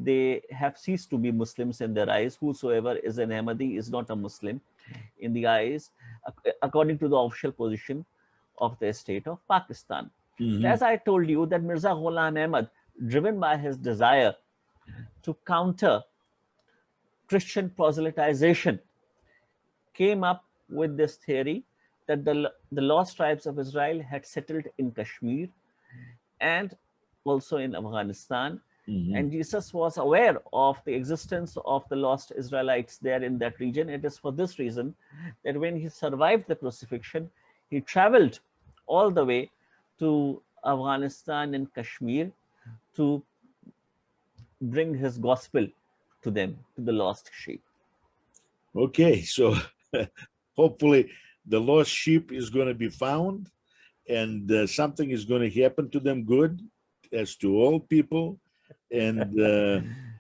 they have ceased to be Muslims in their eyes. Whosoever is an Ahmadi is not a Muslim in the eyes, according to the official position of the state of Pakistan. But Hmm. as I told you, that Mirza Ghulam Ahmad, driven by his desire to counter Christian proselytization, came up with this theory that the lost tribes of Israel had settled in Kashmir and also in Afghanistan. Hmm. And Jesus was aware of the existence of the lost Israelites there in that region. It is for this reason that when he survived the crucifixion, he traveled all the way to Afghanistan and Kashmir to bring his gospel to them, to the lost sheep. Okay, so hopefully the lost sheep is going to be found, and something is going to happen to them good, as to all people. And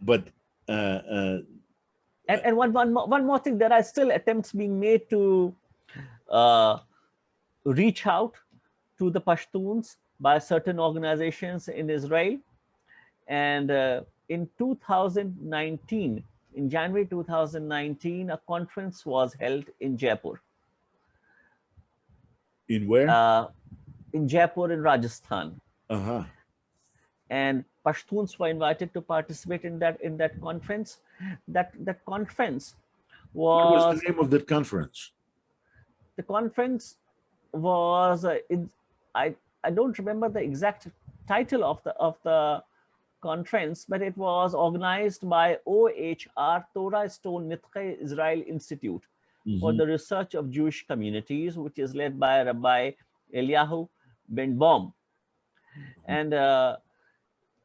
but uh, And one more thing, there are still attempts being made to uh, reach out to the Pashtuns by certain organizations in Israel. And in 2019, in January 2019, a conference was held in Jaipur. in where? Uh, in Jaipur in Rajasthan. Uh-huh. And Pashtuns were invited to participate in that conference. That conference What was the was name of that conference? the conference was I I don't remember the exact title of the conference, but it was organized by OHR, Torah Stone Nitche Israel Institute for Hmm. the Research of Jewish Communities, which is led by Rabbi Eliyahu Ben Baum. And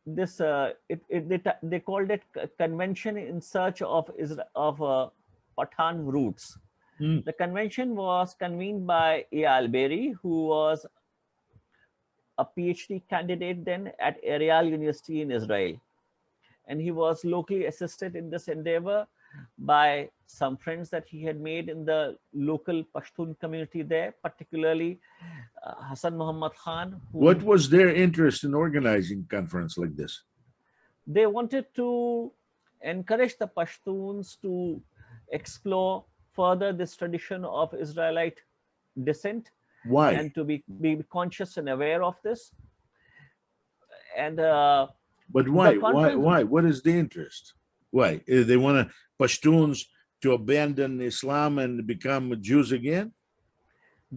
this they called it Convention in Search of Pathan Roots. Mm. The convention was convened by Eyal Berry, who was a PhD candidate then at Ariel University in Israel. And he was locally assisted in this endeavor by some friends that he had made in the local Pashtun community there, particularly Hassan Muhammad Khan, What who was their interest in organizing conference like this? they wanted to encourage the Pashtuns to explore further this tradition of Israelite descent Why? and to be conscious and aware of this. And But the why? Why? conference, Why? What is the interest? Why? They want to Pashtuns to abandon Islam and become Jews again?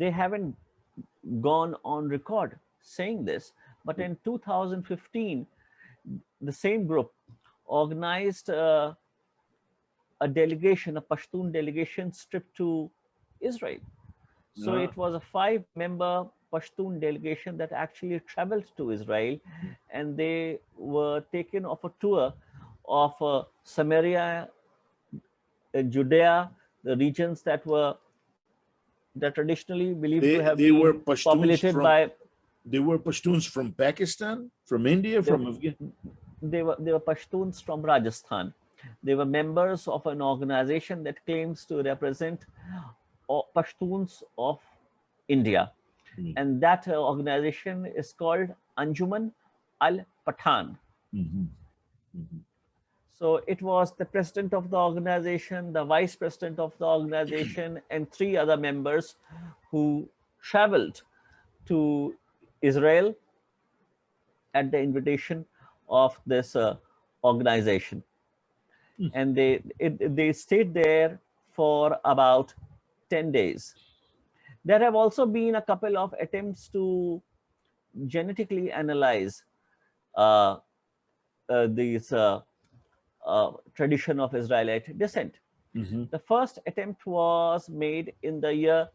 they haven't gone on record saying this, but in 2015, the same group organized a delegation, a Pashtun delegation, trip to Israel. So Uh, it was a 5-member Pashtun delegation that actually traveled to Israel, and they were taken off a tour of Samaria, Judea, the regions that traditionally believed to have they were been Pashtuns populated from by Pakistan, from India, they, from Afghanistan. they were Pashtuns from Rajasthan. They were members of an organization that claims to represent Pashtuns of India, and that organization is called Anjuman Al Pathan. Mm-hmm. Mm-hmm. So it was the president of the organization, the vice president of the organization, and 3 other members who traveled to Israel at the invitation of this organization. And they stayed there for about 10 days. There have also been a couple of attempts to genetically analyze uh, this tradition of Israelite descent. Mm-hmm. The first attempt was made in the year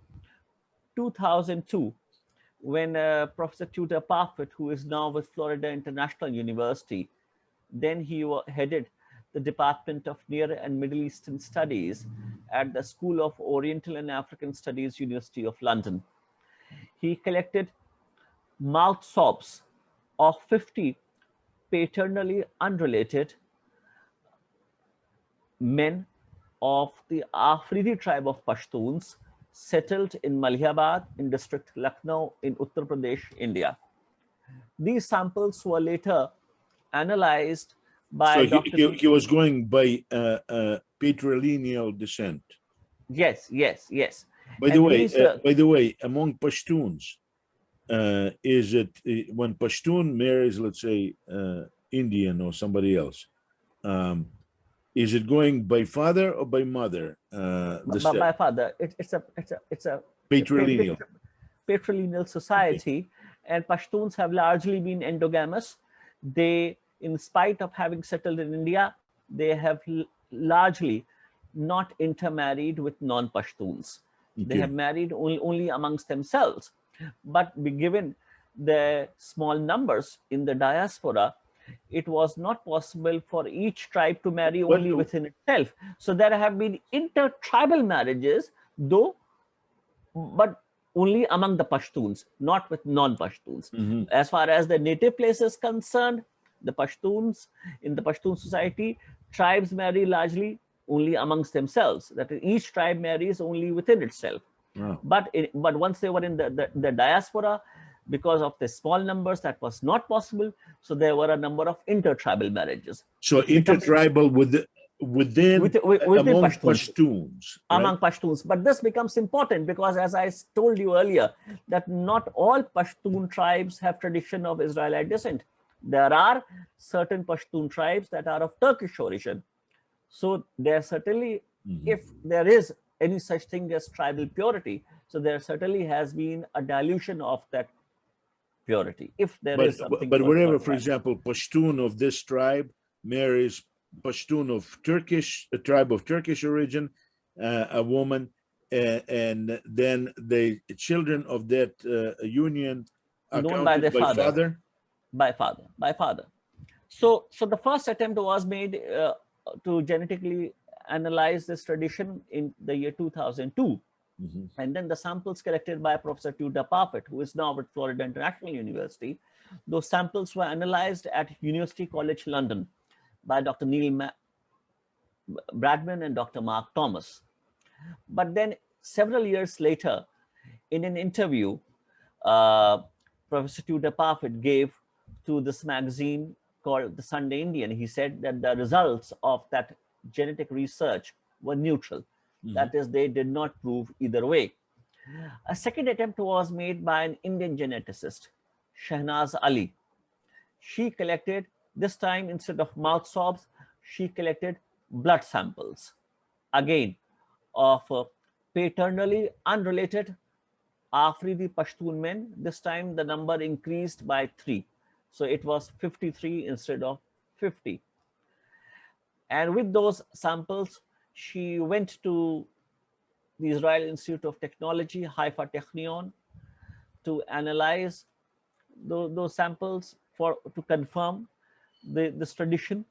2002 when Professor Tudor Parfit, who is now with Florida International University, then he headed the Department of Near and Middle Eastern Studies at the School of Oriental and African Studies, University of London. He collected mouth swabs of 50 paternally unrelated men of the Aafreedi tribe of Pashtuns settled in Malihabad in district Lucknow in Uttar Pradesh, India. These samples were later analyzed by So Dr. he was going by patrilineal descent. Yes, yes, yes. By the And way, these, among Pashtuns, is it when Pashtun marries, let's say, Indian or somebody else? Is it going by father or by mother? The step by father, it's a patrilineal. patrilineal Okay. society, and Pashtuns have largely been endogamous. They, in spite of having settled in India, they have largely not intermarried with non-Pashtuns. They Okay. have married only amongst themselves. But given the small numbers in the diaspora, it was not possible for each tribe to marry What? only within itself. So there have been inter-tribal marriages, though, but only among the Pashtuns, not with non-Pashtuns. Mhm. As far as the native place is concerned, the Pashtuns, in the Pashtun society, tribes marry largely only amongst themselves. That is, each tribe marries only within itself. Wow. But once they were in the diaspora, because of the small numbers, that was not possible. So there were a number of inter-tribal marriages. So It becomes intertribal within within among Pashtuns, Pashtuns, right? among Pashtuns. But this becomes important because, as I told you earlier, that not all Pashtun tribes have tradition of Israelite descent. There are certain Pashtun tribes that are of Turkish origin. So there certainly, Mhm. if there is any such thing as tribal purity, so there certainly has been a dilution of that purity, if there But is something but called wherever, for tribal. example, Pashtun of this tribe marries Pashtun of Turkish, a tribe of Turkish origin, a woman, and then the children of that union are Known by counted their by father, father. by father. So the first attempt was made to genetically analyze this tradition in the year 2002. Mhm. And then the samples collected by Professor Tudor Parfit, who is now at Florida International University, those samples were analyzed at University College London by Dr. Neil Bradman and Dr. Mark Thomas. But then several years later, in an interview, uh, Professor Tudor Parfit gave to this magazine called The Sunday Indian, he said that the results of that genetic research were neutral. Mhm. That is, they did not prove either way. A second attempt was made by an Indian geneticist, Shahnaz Ali. She collected, this time instead of mouth swabs, she collected blood samples, again of paternally unrelated Aafreedi Pashtun men. This time the number increased by 3. So it was 53 instead of 50. And with those samples, she went to the Israel Institute of Technology, Haifa Technion, to analyze those samples to confirm this tradition.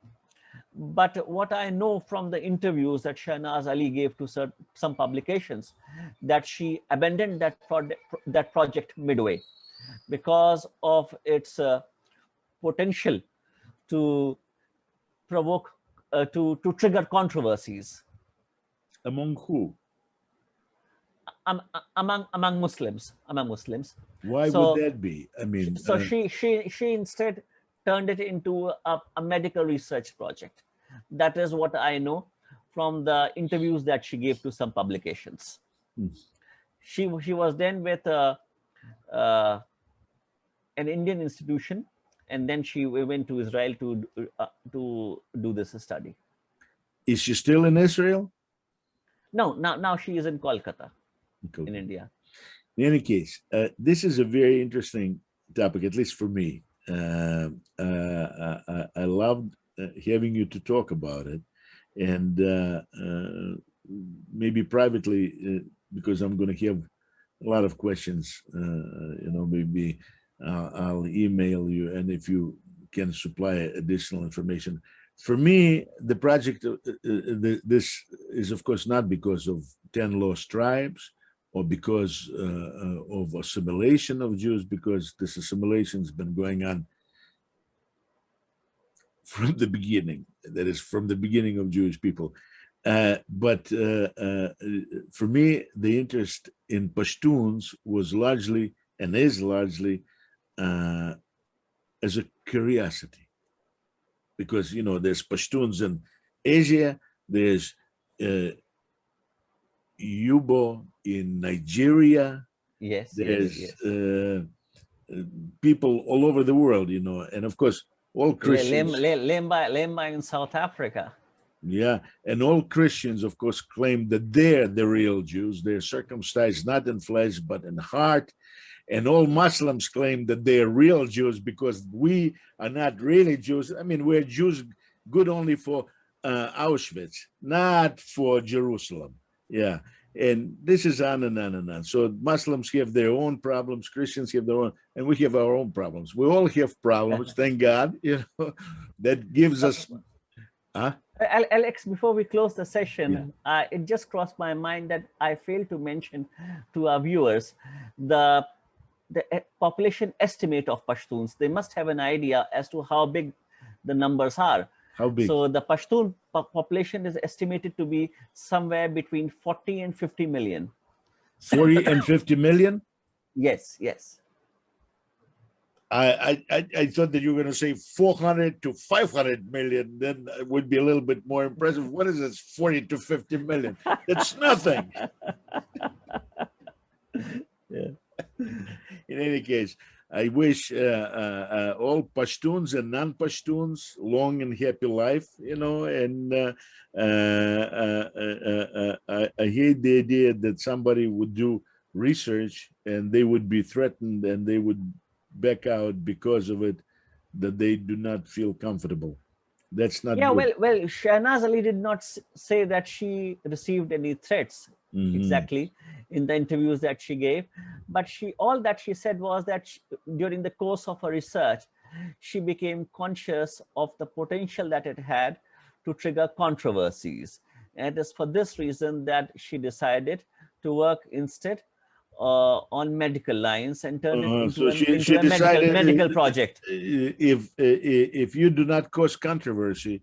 But what I know from the interviews that Shahnaz Ali gave to some publications, that she abandoned that project midway because of its potential to provoke, to trigger controversies Among who? among Muslims. Why would So that be? I mean, so she instead turned it into a medical research project. That is what I know from the interviews that she gave to some publications. hmm. She was then with uh, an Indian institution, and then she went to Israel to do this study. Is she still in Israel? No, now she is in Kolkata, in Okay. India. In any case, this is a very interesting topic, at least for me. I loved having you to talk about it, and maybe privately, because I'm going to have a lot of questions. Maybe I'll email you, and if you can supply additional information. For me, the project, this is of course not because of 10 lost tribes or because of assimilation of Jews, because this assimilation has been going on from the beginning. That is from the beginning of Jewish people. But for me, the interest in Pashtuns was largely and is largely as a curiosity, because there's Pashtuns in Asia, there's Yubo in Nigeria, Yes, yes, there's yes. people all over the world, and of course all Christians. Lemba in South Africa. Yeah, and all Christians, of course, claim that they're the real Jews. They're circumcised not in flesh but in heart. And all Muslims claim that they're real Jews because we are not really Jews. I mean, we're Jews good only for Auschwitz, not for Jerusalem. Yeah, and this is on and on and on. So Muslims have their own problems, Christians have their own, and we have our own problems. We all have problems, thank God. That gives us. Huh? Alex, before we close the Yeah. session, it just crossed my mind that I failed to mention to our viewers the population estimate of Pashtuns. They must have an idea as to how big the numbers are. How big? So the Pashtun population is estimated to be somewhere between 40 and 50 million. 40 and 50 million? Yes, yes. I thought that you were going to say 400 to 500 million. Then it would be a little bit more impressive. What is this 40 to 50 million? It's nothing. Yeah. In any case, I wish all Pashtuns and non-Pashtuns long and happy life, and I hate the idea that somebody would do research and they would be threatened and they would back out because of it, that they do not feel comfortable. That's not Yeah, good. well, Shahnaz Ali did not say that she received any threats exactly in the interviews that she gave, but all that she said was that during the course of her research, she became conscious of the potential that it had to trigger controversies. And it is for this reason that she decided to work instead on medical lines and turn it into So she a decided medical project. if you do not cause controversy,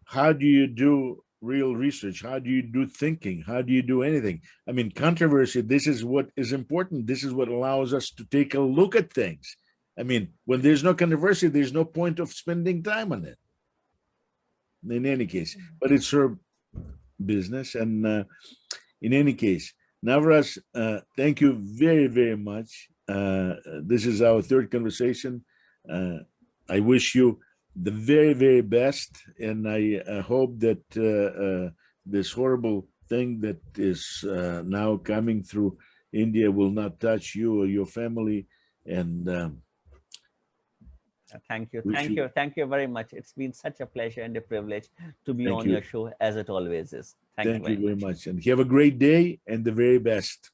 how do you do real research? How do you do thinking? How do you do anything? I mean, controversy, this is what is important. This is what allows us to take a look at things. I mean, when there's no controversy, there's no point of spending time on it. In any case, but it's her business. And in any case, Navras, thank you very, very much. This is our third conversation. I wish you the very, very best, and I hope that this horrible thing that is now coming through India will not touch you or your family. And Thank you very much. It's been such a pleasure and a privilege to be thank on you. your show, as it always is. Thank you Thank you very very much. much. And have a great day and the very best.